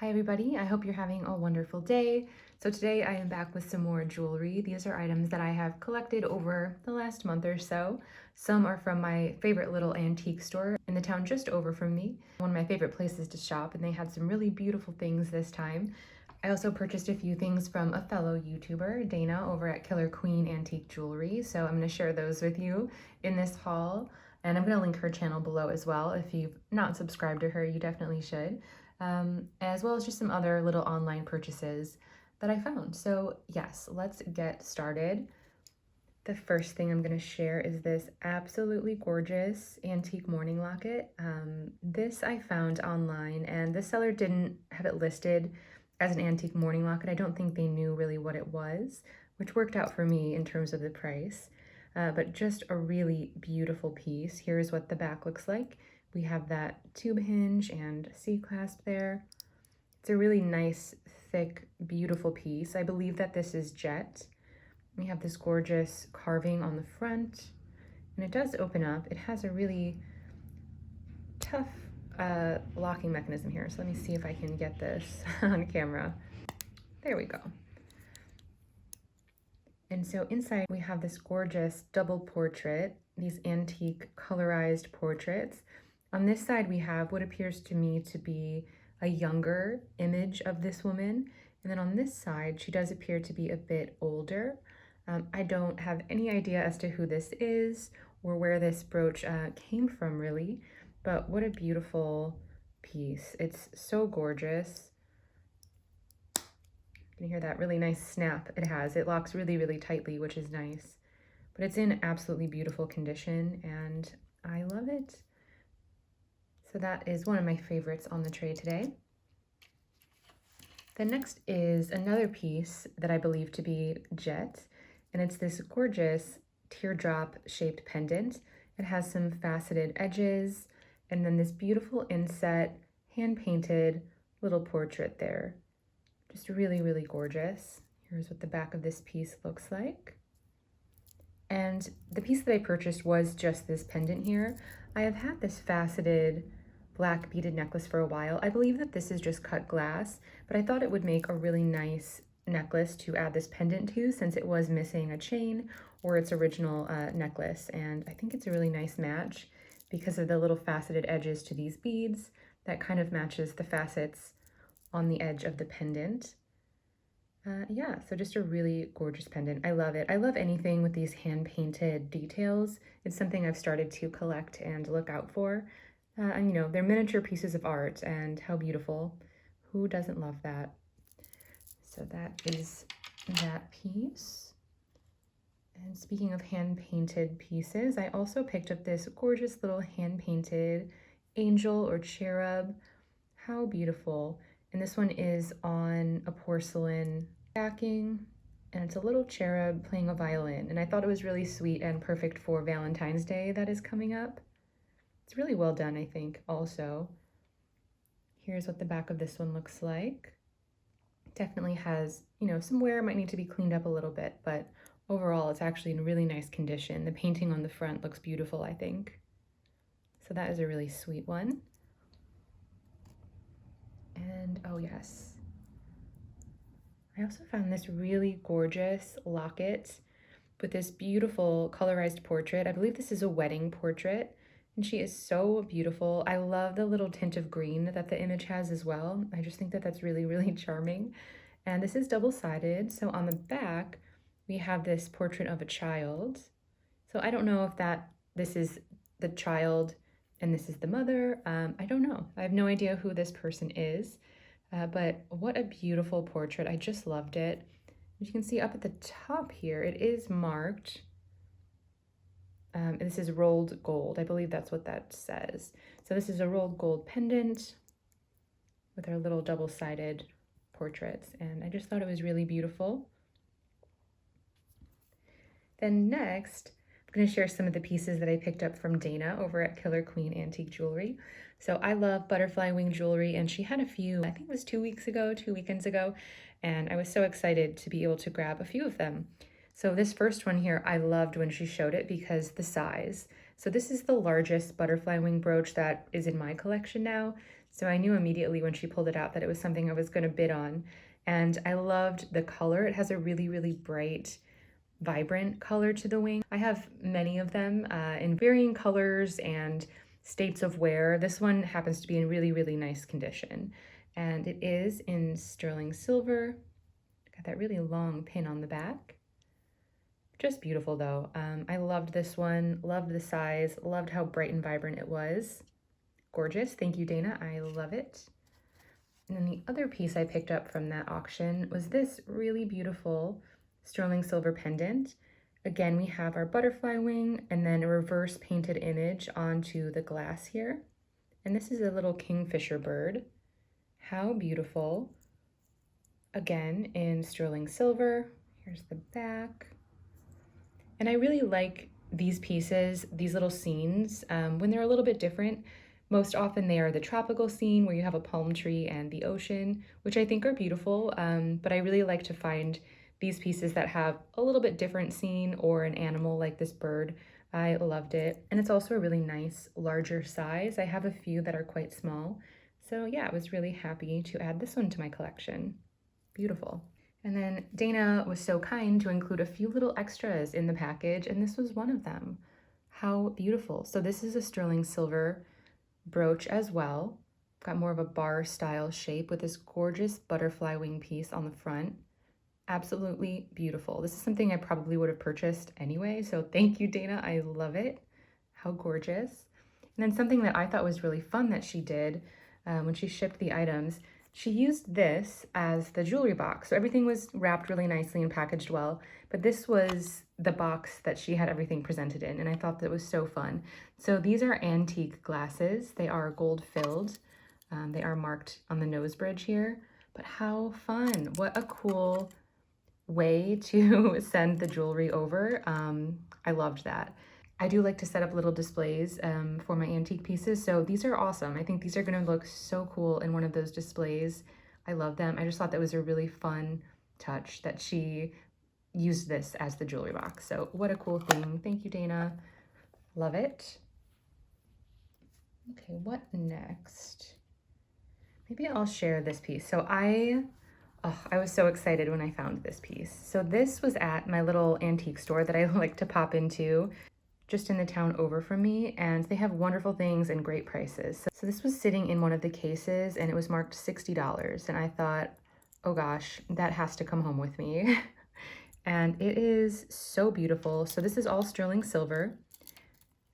Hi everybody, I hope you're having a wonderful day. So today I am back with some more jewelry. These are items that I have collected over the last month or so. Some are from my favorite little antique store in the town just over from me. One of my favorite places to shop, and they had some really beautiful things this time. I also purchased a few things from a fellow YouTuber, Dana, over at KillerQueenAntiqueJewelry. So I'm going to share those with you in this haul. And I'm going to link her channel below as well. If you've not subscribed to her, you definitely should. As well as just some other little online purchases that I found. So yes, let's get started. The first thing I'm going to share is this absolutely gorgeous antique mourning locket. This I found online, and the seller didn't have it listed as an antique mourning locket. I don't think they knew really what it was, which worked out for me in terms of the price. But just a really beautiful piece. Here's what the back looks like. We have that tube hinge and C-clasp there. It's a really nice, thick, beautiful piece. I believe that this is jet. We have this gorgeous carving on the front, and it does open up. It has a really tough locking mechanism here. So let me see if I can get this on camera. There we go. And so inside we have this gorgeous double portrait, these antique colorized portraits. On this side, we have what appears to me to be a younger image of this woman. And then on this side, she does appear to be a bit older. I don't have any idea as to who this is or where this brooch came from, really. But what a beautiful piece. It's so gorgeous. You can hear that really nice snap it has. It locks really, really tightly, which is nice. But it's in absolutely beautiful condition, and I love it. So that is one of my favorites on the tray today. The next is another piece that I believe to be jet, and it's this gorgeous teardrop shaped pendant. It has some faceted edges, and then this beautiful inset, hand-painted little portrait there. Just really, really gorgeous. Here's what the back of this piece looks like. And the piece that I purchased was just this pendant here. I have had this faceted black beaded necklace for a while. I believe that this is just cut glass, but I thought it would make a really nice necklace to add this pendant to, since it was missing a chain or its original necklace. And I think it's a really nice match because of the little faceted edges to these beads. That kind of matches the facets on the edge of the pendant. Yeah, so just a really gorgeous pendant. I love it. I love anything with these hand-painted details. It's something I've started to collect and look out for. And you know, they're miniature pieces of art, and how beautiful. Who doesn't love that? So that is that piece. And speaking of hand-painted pieces, I also picked up this gorgeous little hand-painted angel or cherub. How beautiful. And this one is on a porcelain backing, and it's a little cherub playing a violin. And I thought it was really sweet and perfect for Valentine's Day that is coming up. It's really well done, I think, also. Here's what the back of this one looks like. Definitely has, you know, some wear, might need to be cleaned up a little bit, but overall it's actually in really nice condition. The painting on the front looks beautiful, I think. So that is a really sweet one. And oh yes, I also found this really gorgeous locket with this beautiful colorized portrait. I believe this is a wedding portrait, and she is so beautiful. I love the little tint of green that the image has as well. I just think that that's really, really charming. And this is double-sided, so on the back we have this portrait of a child. So I don't know if this is the child and this is the mother. I don't know. I have no idea who this person is, but what a beautiful portrait. I just loved it. As you can see up at the top here, it is marked. This is rolled gold. I believe that's what that says. So this is a rolled gold pendant with our little double-sided portraits, and I just thought it was really beautiful. Then next, I'm going to share some of the pieces that I picked up from Dana over at Killer Queen Antique Jewelry. So I love butterfly wing jewelry, and she had a few, I think it was 2 weekends ago, and I was so excited to be able to grab a few of them. So this first one here, I loved when she showed it because the size. So this is the largest butterfly wing brooch that is in my collection now. So I knew immediately when she pulled it out that it was something I was going to bid on. And I loved the color. It has a really, really bright, vibrant color to the wing. I have many of them in varying colors and states of wear. This one happens to be in really, really nice condition. And it is in sterling silver. Got that really long pin on the back. Just beautiful though. I loved this one, loved the size, loved how bright and vibrant it was. Gorgeous. Thank you, Dana. I love it. And then the other piece I picked up from that auction was this really beautiful sterling silver pendant. Again, we have our butterfly wing and then a reverse painted image onto the glass here. And this is a little kingfisher bird. How beautiful. Again, in sterling silver. Here's the back. And I really like these pieces, these little scenes, when they're a little bit different. Most often they are the tropical scene where you have a palm tree and the ocean, which I think are beautiful, but I really like to find these pieces that have a little bit different scene or an animal like this bird. I loved it. And it's also a really nice, larger size. I have a few that are quite small. So yeah, I was really happy to add this one to my collection. Beautiful. And then Dana was so kind to include a few little extras in the package, and this was one of them. How beautiful. So this is a sterling silver brooch as well. Got more of a bar style shape with this gorgeous butterfly wing piece on the front. Absolutely beautiful. This is something I probably would have purchased anyway, so thank you, Dana. I love it. How gorgeous. And then something that I thought was really fun that she did when she shipped the items, she used this as the jewelry box. So everything was wrapped really nicely and packaged well, but this was the box that she had everything presented in, and I thought that was so fun. So these are antique glasses. They are gold filled. They are marked on the nose bridge here, but how fun. What a cool way to send the jewelry over. I loved that. I do like to set up little displays for my antique pieces, so these are awesome. I think these are going to look so cool in one of those displays. I love them. I just thought that was a really fun touch that she used this as the jewelry box. So what a cool thing. Thank you, Dana. Love it. Okay, what next? Maybe I'll share this piece. So I was so excited when I found this piece. So this was at my little antique store that I like to pop into just in the town over from me, and they have wonderful things and great prices. So this was sitting in one of the cases and it was marked $60, and I thought, oh gosh, that has to come home with me. And it is so beautiful. So this is all sterling silver,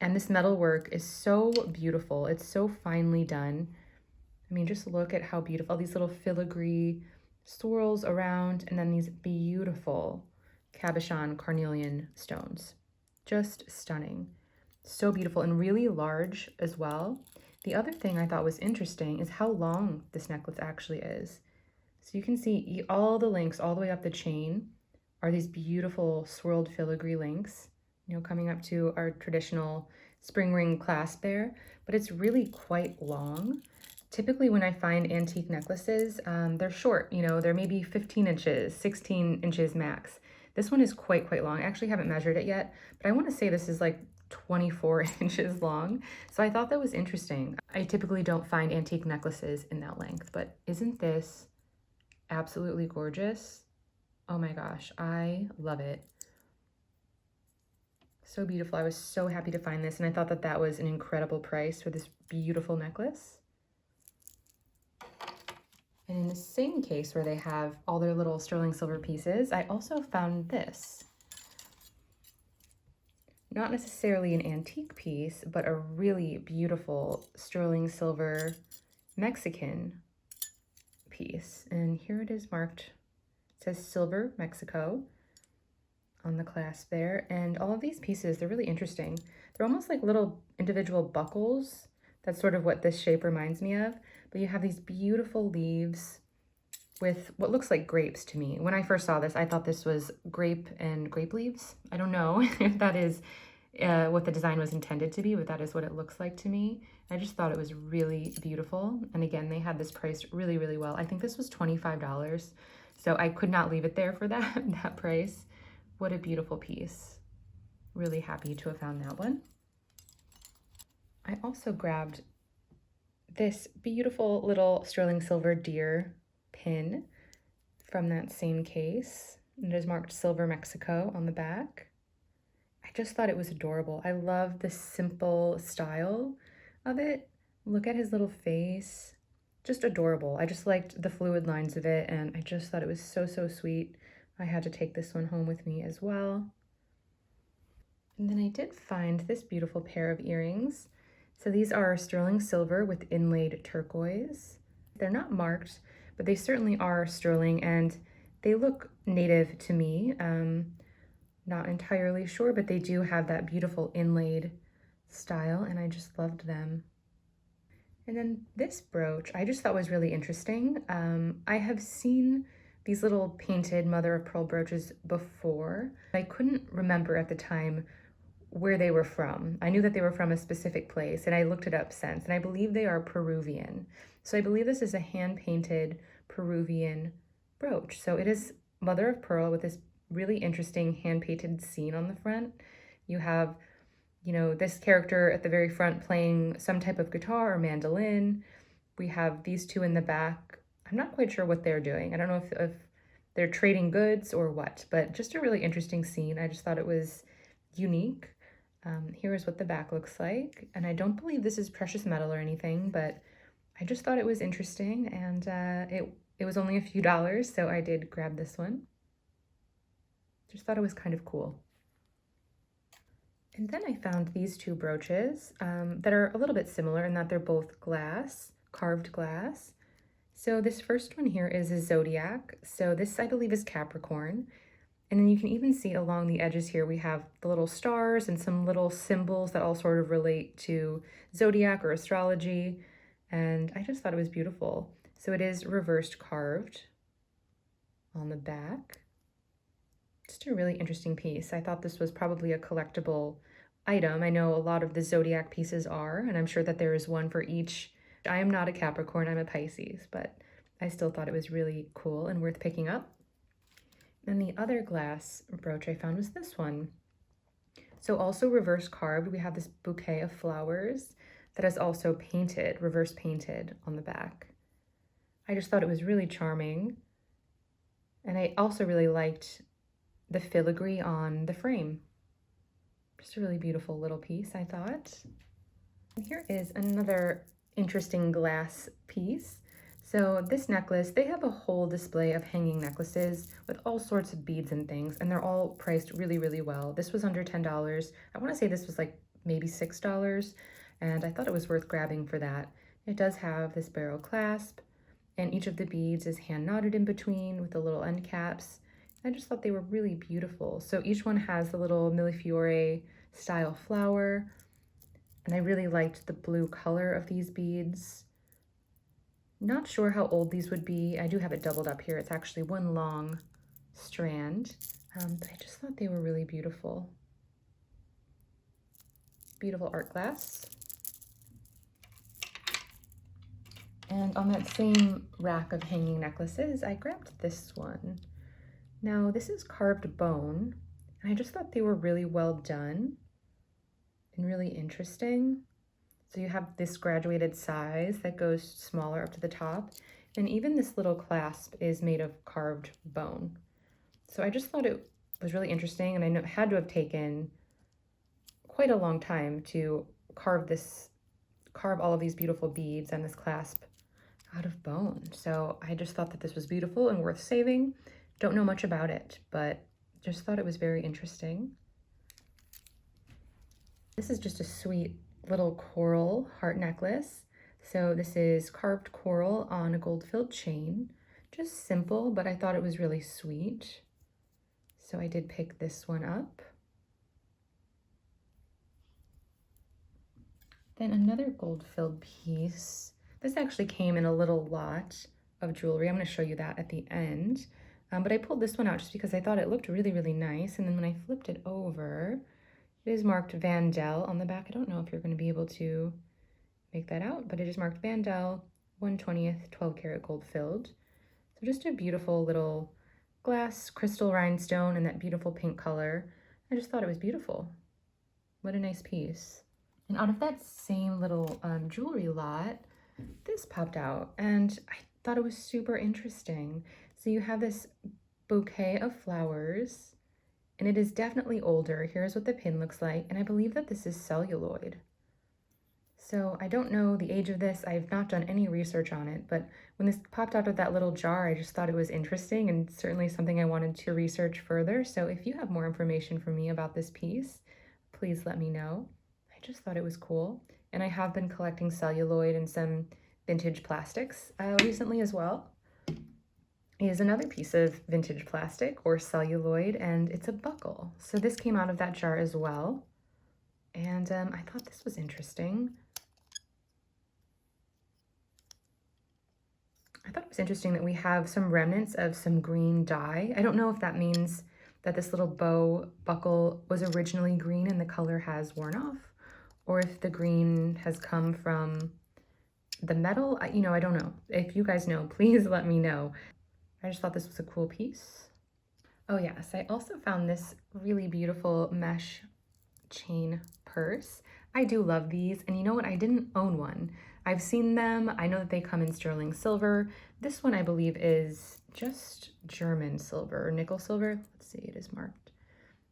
and this metal work is so beautiful. It's so finely done. I mean, just look at how beautiful, all these little filigree swirls around, and then these beautiful cabochon carnelian stones. Just stunning. So beautiful and really large as well. The other thing I thought was interesting is how long this necklace actually is. So you can see all the links all the way up the chain are these beautiful swirled filigree links, you know, coming up to our traditional spring ring clasp there, but it's really quite long. Typically when I find antique necklaces, they're short, you know, they're maybe 15 inches, 16 inches max. This one is quite long. I actually haven't measured it yet, but I want to say this is like 24 inches long. So I thought that was interesting. I typically don't find antique necklaces in that length, but isn't this absolutely gorgeous? Oh my gosh, I love it. So beautiful. I was so happy to find this, and I thought that that was an incredible price for this beautiful necklace. And in the same case where they have all their little sterling silver pieces, I also found this. Not necessarily an antique piece, but a really beautiful sterling silver Mexican piece. And here it is marked, it says Silver Mexico on the clasp there. And all of these pieces, they're really interesting. They're almost like little individual buckles. That's sort of what this shape reminds me of. But you have these beautiful leaves with what looks like grapes to me. When I first saw this, I thought this was grape and grape leaves. I don't know if that is what the design was intended to be, but that is what it looks like to me. I just thought it was really beautiful. And again, they had this priced really well. I think this was $25. So I could not leave it there for that price. What a beautiful piece. Really happy to have found that one. I also grabbed this beautiful little sterling silver deer pin from that same case. It is marked Silver Mexico on the back. I just thought it was adorable. I love the simple style of it. Look at his little face. Just adorable. I just liked the fluid lines of it, and I just thought it was so, so sweet. I had to take this one home with me as well. And then I did find this beautiful pair of earrings. So these are sterling silver with inlaid turquoise. They're not marked, but they certainly are sterling, and they look native to me. Not entirely sure, but they do have that beautiful inlaid style, and I just loved them. And then this brooch I just thought was really interesting. I have seen these little painted mother of pearl brooches before. I couldn't remember at the time where they were from. I knew that they were from a specific place, and I looked it up since, and I believe they are Peruvian. So I believe this is a hand-painted Peruvian brooch. So it is mother of pearl with this really interesting hand-painted scene on the front. You have, you know, this character at the very front playing some type of guitar or mandolin. We have these two in the back. I'm not quite sure what they're doing. I don't know if they're trading goods or what, but just a really interesting scene. I just thought it was unique. Here is what the back looks like. And I don't believe this is precious metal or anything, but I just thought it was interesting, and it was only a few dollars, so I did grab this one. Just thought it was kind of cool. And then I found these two brooches that are a little bit similar in that they're both glass, carved glass. So this first one here is a zodiac. So this, I believe, is Capricorn. And then you can even see along the edges here, we have the little stars and some little symbols that all sort of relate to zodiac or astrology. And I just thought it was beautiful. So it is reversed carved on the back. Just a really interesting piece. I thought this was probably a collectible item. I know a lot of the zodiac pieces are, and I'm sure that there is one for each. I am not a Capricorn, I'm a Pisces, but I still thought it was really cool and worth picking up. And the other glass brooch I found was this one. So also reverse carved, we have this bouquet of flowers that is also painted, reverse painted on the back. I just thought it was really charming. And I also really liked the filigree on the frame. Just a really beautiful little piece, I thought. And here is another interesting glass piece. So this necklace, they have a whole display of hanging necklaces with all sorts of beads and things, and they're all priced really, really well. This was under $10. I want to say this was like maybe $6, and I thought it was worth grabbing for that. It does have this barrel clasp, and each of the beads is hand knotted in between with the little end caps. I just thought they were really beautiful. So each one has the little millefiore style flower, and I really liked the blue color of these beads. Not sure how old these would be. I do have it doubled up here. It's actually one long strand, but I just thought they were really beautiful. Beautiful art glass. And on that same rack of hanging necklaces, I grabbed this one. Now, this is carved bone, and I just thought they were really well done and really interesting. So you have this graduated size that goes smaller up to the top, and even this little clasp is made of carved bone. So I just thought it was really interesting, and I know it had to have taken quite a long time to carve all of these beautiful beads and this clasp out of bone. So I just thought that this was beautiful and worth saving. Don't know much about it, but just thought it was very interesting. This is just a sweet little coral heart necklace. So this is carved coral on a gold-filled chain. Just simple, but I thought it was really sweet. So I did pick this one up. Then another gold-filled piece. This actually came in a little lot of jewelry. I'm going to show you that at the end. But I pulled this one out just because I thought it looked really, really nice. And then when I flipped it over, it is marked Vandel on the back. I don't know if you're going to be able to make that out, but it is marked Vandel 1/20th 12 karat gold filled. So just a beautiful little glass crystal rhinestone in that beautiful pink color. I just thought it was beautiful. What a nice piece. And out of that same little jewelry lot, this popped out and I thought it was super interesting. So you have this bouquet of flowers and it is definitely older. Here's what the pin looks like, and I believe that this is celluloid. So I don't know the age of this. I've not done any research on it, but when this popped out of that little jar, I just thought it was interesting and certainly something I wanted to research further. So if you have more information for me about this piece, please let me know. I just thought it was cool. And I have been collecting celluloid and some vintage plastics recently as well. Is another piece of vintage plastic or celluloid, and it's a buckle. So this came out of that jar as well. And I thought this was interesting. I thought it was interesting that we have some remnants of some green dye. I don't know if that means that this little bow buckle was originally green and the color has worn off, or if the green has come from the metal. I don't know. If you guys know, please let me know. I just thought this was a cool piece. Oh yes, I also found this really beautiful mesh chain purse. I do love these, and you know what? I didn't own one. I've seen them. I know that they come in sterling silver. This one I believe is just German silver or nickel silver. Let's see, it is marked.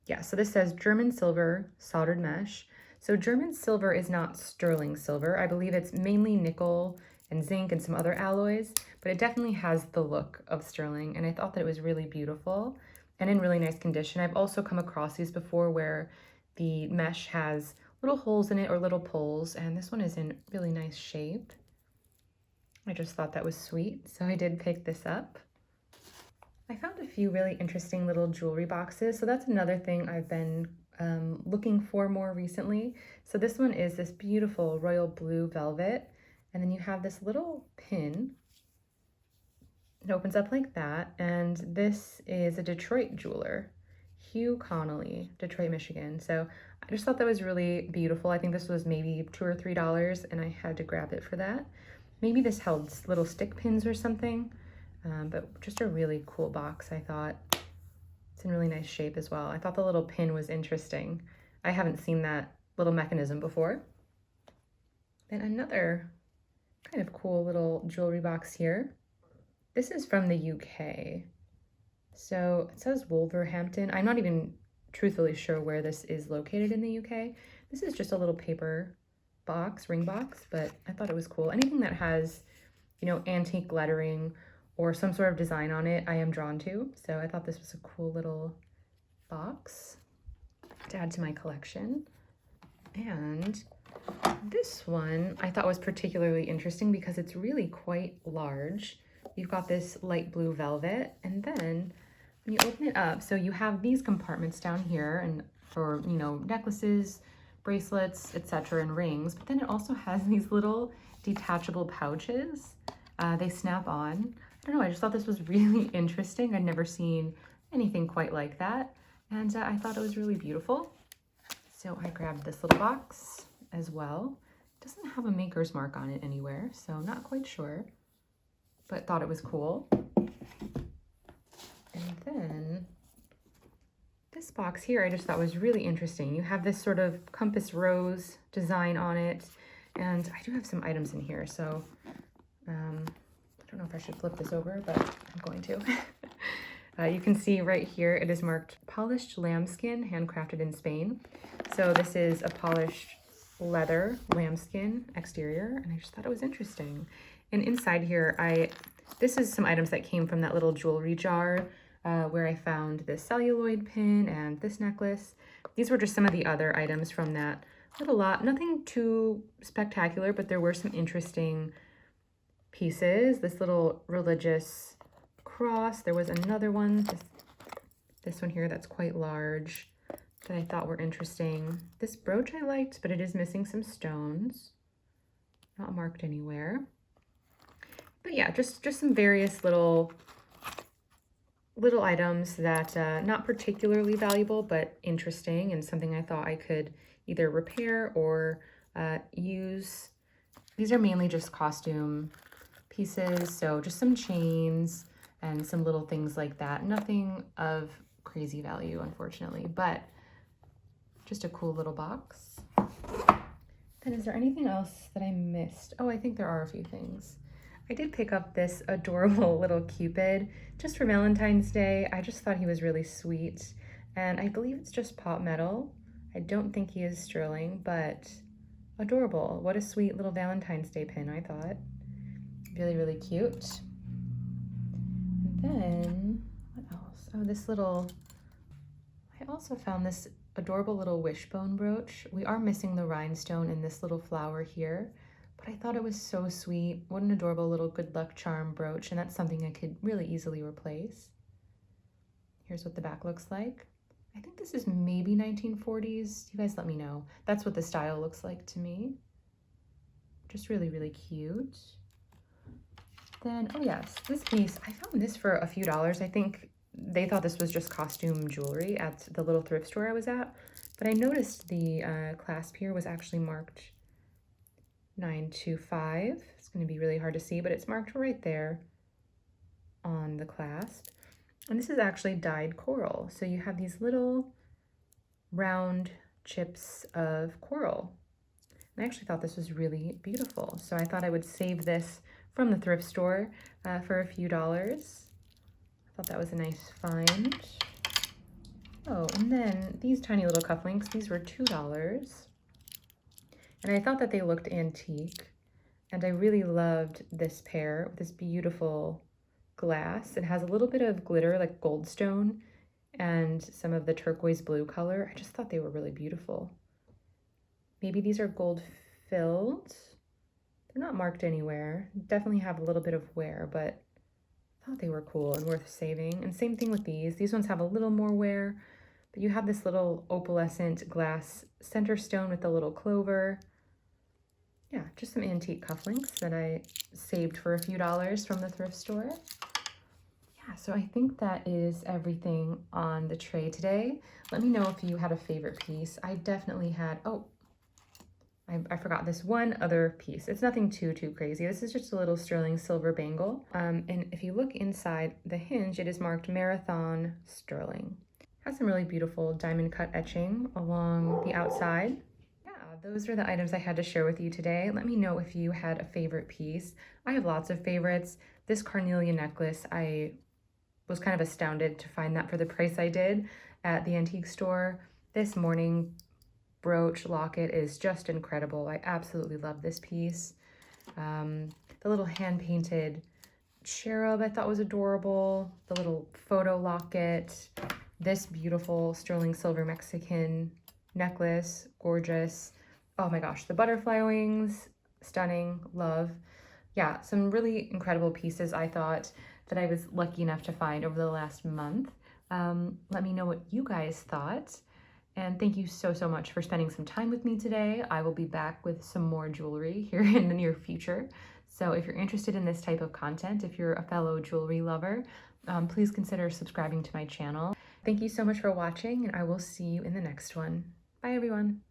Yeah, so this says German silver soldered mesh. So German silver is not sterling silver. I believe it's mainly nickel and zinc and some other alloys, but it definitely has the look of sterling, and I thought that it was really beautiful and in really nice condition. I've also come across these before where the mesh has little holes in it or little pulls, and this one is in really nice shape. I just thought that was sweet, so I did pick this up. I found a few really interesting little jewelry boxes, so that's another thing I've been looking for more recently. So this one is this beautiful royal blue velvet, and then you have this little pin. It opens up like that, and this is a Detroit jeweler, Hugh Connolly, Detroit, Michigan. So I just thought that was really beautiful. I think this was maybe $2 or $3, and I had to grab it for that. Maybe this held little stick pins or something, but just a really cool box, I thought. It's in really nice shape as well. I thought the little pin was interesting. I haven't seen that little mechanism before. Then another kind of cool little jewelry box here. This is from the UK. So it says Wolverhampton. I'm not even truthfully sure where this is located in the UK. This is just a little paper box, ring box, but I thought it was cool. Anything that has, antique lettering or some sort of design on it, I am drawn to. So I thought this was a cool little box to add to my collection. And this one I thought was particularly interesting because it's really quite large. You've got this light blue velvet, and then when you open it up, so you have these compartments down here and for, necklaces, bracelets, etc., and rings, but then it also has these little detachable pouches. They snap on. I don't know, I just thought this was really interesting. I'd never seen anything quite like that, and I thought it was really beautiful. So I grabbed this little box as well. It doesn't have a maker's mark on it anywhere, so not quite sure, but thought it was cool. And then this box here I just thought was really interesting. You have this sort of compass rose design on it, and I do have some items in here, so I don't know if I should flip this over, but I'm going to. You can see right here it is marked polished lambskin, handcrafted in Spain. So this is a polished leather lambskin exterior, and I just thought it was interesting. And inside here, this is some items that came from that little jewelry jar where I found this celluloid pin and this necklace. These were just some of the other items from that little lot. Nothing too spectacular, but there were some interesting pieces. This little religious cross. There was another one, this one here that's quite large, that I thought were interesting. This brooch I liked, but it is missing some stones. Not marked anywhere. But yeah, just some various little items that not particularly valuable, but interesting and something I thought I could either repair or use. These are mainly just costume pieces, so just some chains and some little things like that. Nothing of crazy value, unfortunately, but just a cool little box. Then is there anything else that I missed? Oh, I think there are a few things. I did pick up this adorable little Cupid just for Valentine's Day. I just thought he was really sweet, and I believe it's just pot metal. I don't think he is sterling, but adorable. What a sweet little Valentine's Day pin, I thought. Really, really cute. And then, what else? Oh, this little, I also found this adorable little wishbone brooch. We are missing the rhinestone in this little flower here, but I thought it was so sweet. What an adorable little good luck charm brooch, and that's something I could really easily replace. Here's what the back looks like. I think this is maybe 1940s. You guys let me know. That's what the style looks like to me. Just really, really cute. Then, oh yes, this piece, I found this for a few dollars. I think they thought this was just costume jewelry at the little thrift store I was at, but I noticed the clasp here was actually marked 925. It's going to be really hard to see, but it's marked right there on the clasp. And this is actually dyed coral. So you have these little round chips of coral. And I actually thought this was really beautiful. So I thought I would save this from the thrift store for a few dollars. I thought that was a nice find. Oh, and then these tiny little cufflinks, these were $2. And I thought that they looked antique. And I really loved this pair with this beautiful glass. It has a little bit of glitter like goldstone and some of the turquoise blue color. I just thought they were really beautiful. Maybe these are gold filled. They're not marked anywhere. Definitely have a little bit of wear, but I thought they were cool and worth saving. And same thing with these. These ones have a little more wear, but you have this little opalescent glass center stone with a little clover. Yeah, just some antique cufflinks that I saved for a few dollars from the thrift store. Yeah, so I think that is everything on the tray today. Let me know if you had a favorite piece. I definitely had, oh, I forgot this one other piece. It's nothing too crazy. This is just a little sterling silver bangle. And if you look inside the hinge, it is marked Marathon Sterling. Has some really beautiful diamond cut etching along the outside. Yeah, those are the items I had to share with you today. Let me know if you had a favorite piece. I have lots of favorites. This carnelian necklace, I was kind of astounded to find that for the price I did at the antique store. This Mourning brooch locket is just incredible. I absolutely love this piece. The little hand-painted cherub I thought was adorable. The little photo locket. This beautiful sterling silver Mexican necklace, gorgeous. Oh my gosh, the butterfly wings, stunning, love. Yeah, some really incredible pieces I thought that I was lucky enough to find over the last month. Let me know what you guys thought. And thank you so much for spending some time with me today. I will be back with some more jewelry here in the near future. So if you're interested in this type of content, if you're a fellow jewelry lover, please consider subscribing to my channel. Thank you so much for watching, and I will see you in the next one. Bye, everyone.